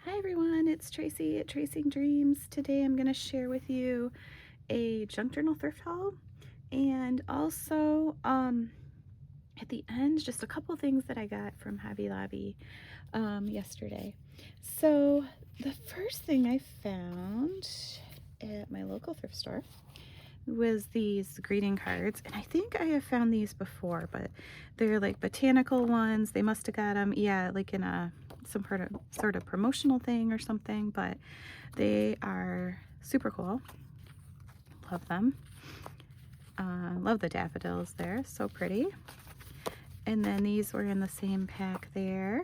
Hi everyone, it's Tracy at Tracing Dreams. Today I'm going to share with you a junk journal thrift haul and also at the end just a couple things that I got from Hobby Lobby yesterday. So the first thing I found at my local thrift store was these greeting cards, and I think I have found these before, but they're like botanical ones. They must have got them, yeah, like in a some sort of promotional thing or something, but they are super cool. Love them. Love the daffodils there, so pretty. And then these were in the same pack there.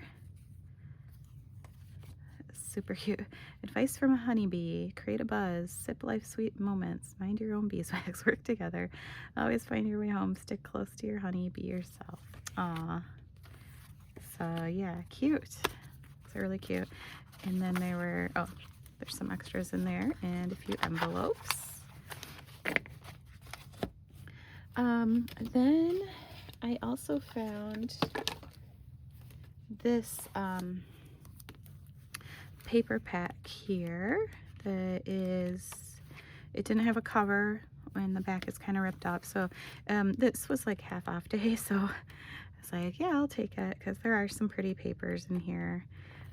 Super cute. Advice from a honeybee. Create a buzz. Sip life sweet moments. Mind your own beeswax. Work together. Always find your way home. Stick close to your honey. Be yourself. Aw. So yeah, cute. It's really cute. And then there were, oh, there's some extras in there and a few envelopes. Then I also found this paper pack here that is, it didn't have a cover and the back is kind of ripped up, so this was like half off day, so I was like, yeah, I'll take it because there are some pretty papers in here,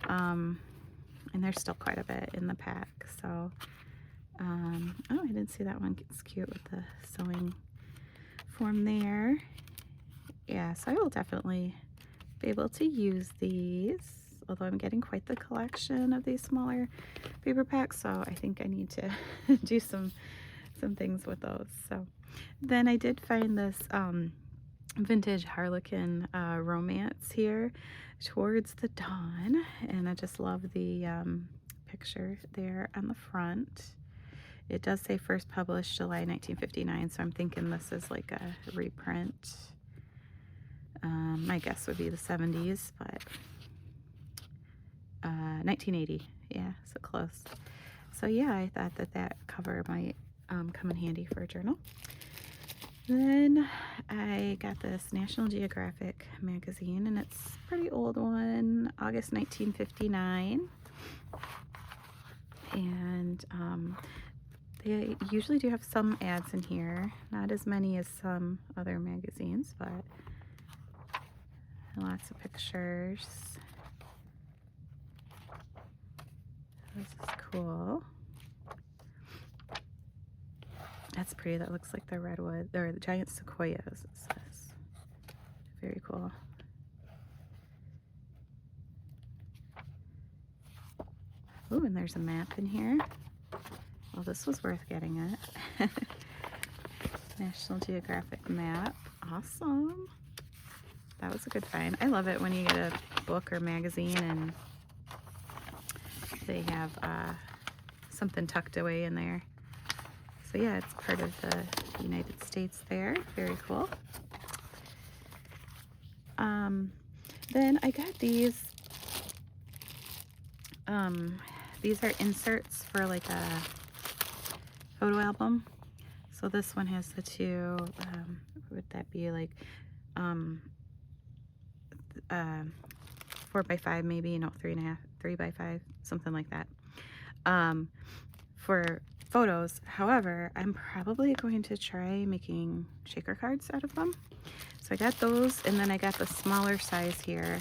and there's still quite a bit in the pack. So oh, I didn't see that one. It's cute with the sewing form there. Yeah, so I will definitely be able to use these, although I'm getting quite the collection of these smaller paper packs, so I think I need to do some things with those. So then I did find this vintage Harlequin romance here, Towards the Dawn, and I just love the picture there on the front. It does say first published July 1959, so I'm thinking this is like a reprint. My guess would be the 70s, but 1980, yeah, so close. So yeah, I thought that cover might come in handy for a journal. Then I got this National Geographic magazine, and it's a pretty old one, August 1959. And they usually do have some ads in here, not as many as some other magazines, but lots of pictures. This is cool. That's pretty. That looks like the redwood, or the giant sequoias, it says. Very cool. Ooh, and there's a map in here. Well, this was worth getting it. National Geographic map. Awesome. That was a good find. I love it when you get a book or magazine and they have something tucked away in there. So yeah, it's part of the United States there. Very cool. Then I got these. These are inserts for like a photo album. So this one has the two, what would that be, like 4x5 maybe, you know, 3.5, 3x5, something like that, for photos. However, I'm probably going to try making shaker cards out of them. So I got those, and then I got the smaller size here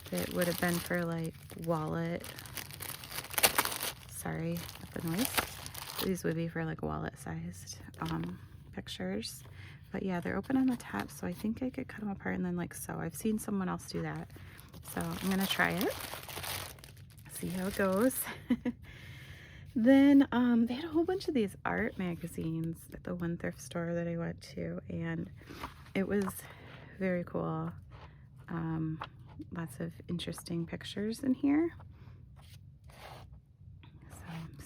that would have been for like wallet. Sorry about the noise. These would be for like wallet sized pictures. But yeah, they're open on the top, so I think I could cut them apart and then like sew. I've seen someone else do that. So I'm gonna try it. See how it goes. Then they had a whole bunch of these art magazines at the one thrift store that I went to, and it was very cool. Lots of interesting pictures in here.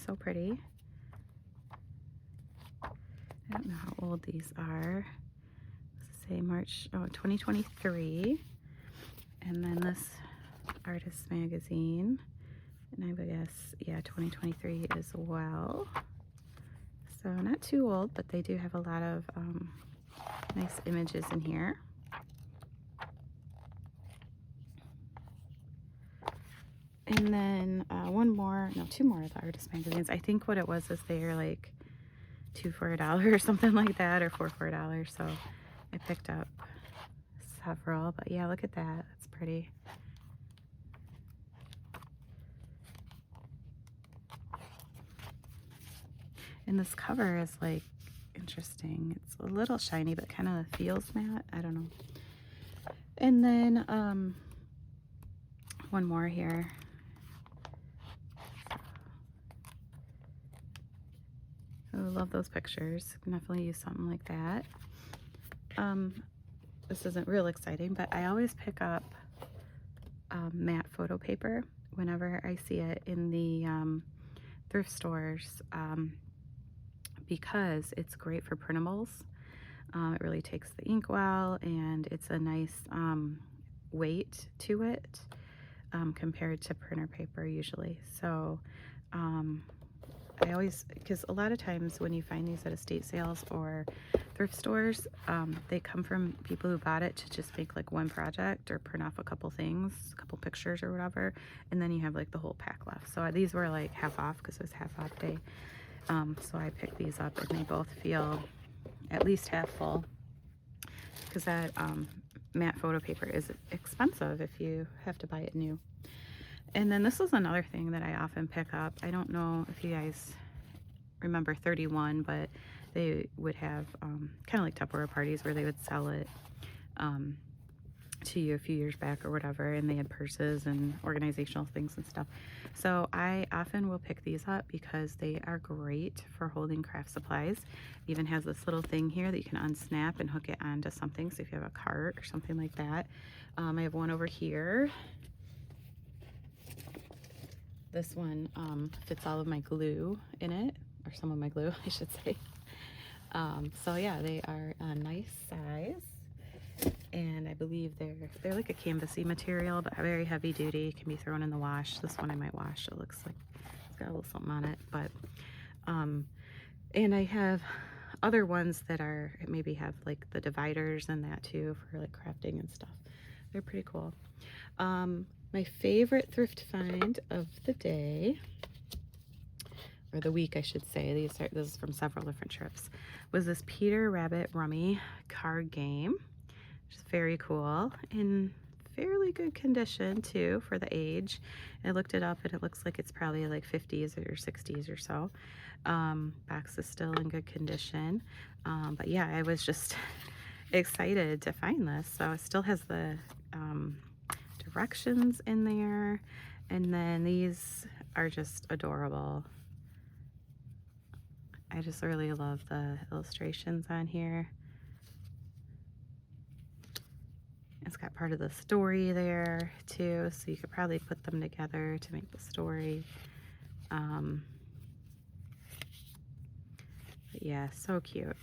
So pretty. I don't know how old these are. Let's say March 2023. And then this artist magazine, and I would guess, yeah, 2023 as well. So not too old, but they do have a lot of nice images in here. And then two more of the artist magazines. I think what it was is they're like 2 for $1 or something like that, or 4 for $1. So I picked up several. But yeah, look at that. That's pretty. And this cover is like interesting. It's a little shiny, but kind of feels matte. I don't know. And then one more here. I love those pictures. Can definitely use something like that. This isn't real exciting, but I always pick up matte photo paper whenever I see it in the thrift stores, because it's great for printables. It really takes the ink well, and it's a nice weight to it compared to printer paper usually. So I always, because a lot of times when you find these at estate sales or thrift stores, they come from people who bought it to just make like one project or print off a couple things, a couple pictures or whatever, and then you have like the whole pack left. So these were like half off because it was half off day. So I picked these up, and they both feel at least half full, because that matte photo paper is expensive if you have to buy it new. And then this is another thing that I often pick up. I don't know if you guys remember 31, but they would have kind of like Tupperware parties where they would sell it to you a few years back or whatever, and they had purses and organizational things and stuff. So I often will pick these up because they are great for holding craft supplies. It even has this little thing here that you can unsnap and hook it onto something, so if you have a cart or something like that. I have one over here. This one fits all of my glue in it, or some of my glue, I should say. So yeah, they are a nice size, and I believe they're like a canvasy material, but very heavy duty. Can be thrown in the wash. This one I might wash. It looks like it's got a little something on it, but and I have other ones that are maybe have like the dividers and that too for like crafting and stuff. They're pretty cool. My favorite thrift find of the day, or the week I should say, this is from several different trips, was this Peter Rabbit Rummy card game, which is very cool, in fairly good condition too for the age. I looked it up, and it looks like it's probably like 50s or 60s or so. Box is still in good condition, but yeah, I was just excited to find this. So it still has the directions in there, and then these are just adorable. I just really love the illustrations on here. It's got part of the story there too, so you could probably put them together to make the story. But yeah, so cute.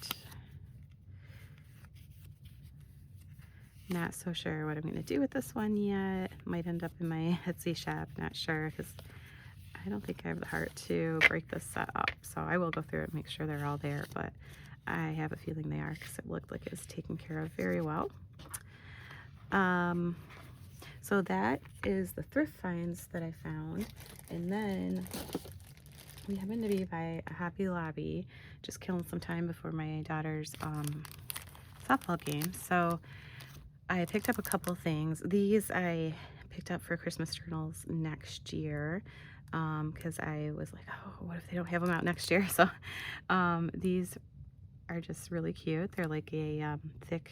Not so sure what I'm going to do with this one yet. Might end up in my Etsy shop, not sure, because I don't think I have the heart to break this set up. So I will go through it and make sure they're all there, but I have a feeling they are, because it looked like it was taken care of very well. So that is the thrift finds that I found. And then we happen to be by a Hobby Lobby, just killing some time before my daughter's softball game. So I picked up a couple things. These I picked up for Christmas journals next year, because I was like, oh, what if they don't have them out next year? So these are just really cute. They're like a thick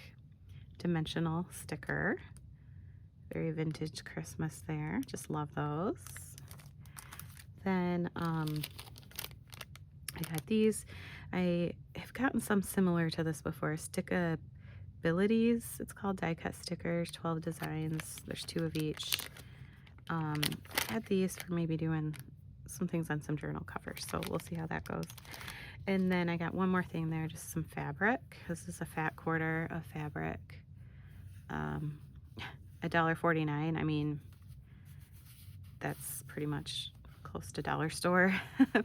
dimensional sticker. Very vintage Christmas there. Just love those. Then I got these. I have gotten some similar to this before. Stickabilities. It's called die cut stickers. 12 designs. There's 2 of each. I had these for maybe doing some things on some journal covers, so we'll see how that goes. And then I got one more thing there, just some fabric. This is a fat quarter of fabric. $1.49. I mean, that's pretty much close to dollar store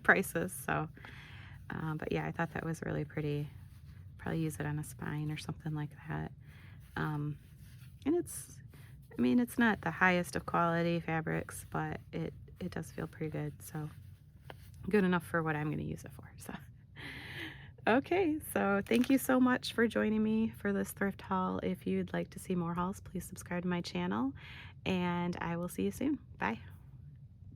prices. So, but yeah, I thought that was really pretty. Probably use it on a spine or something like that. And I mean, it's not the highest of quality fabrics, but it does feel pretty good, so good enough for what I'm gonna use it for, so. Okay, so thank you so much for joining me for this thrift haul. If you'd like to see more hauls, please subscribe to my channel, and I will see you soon. Bye.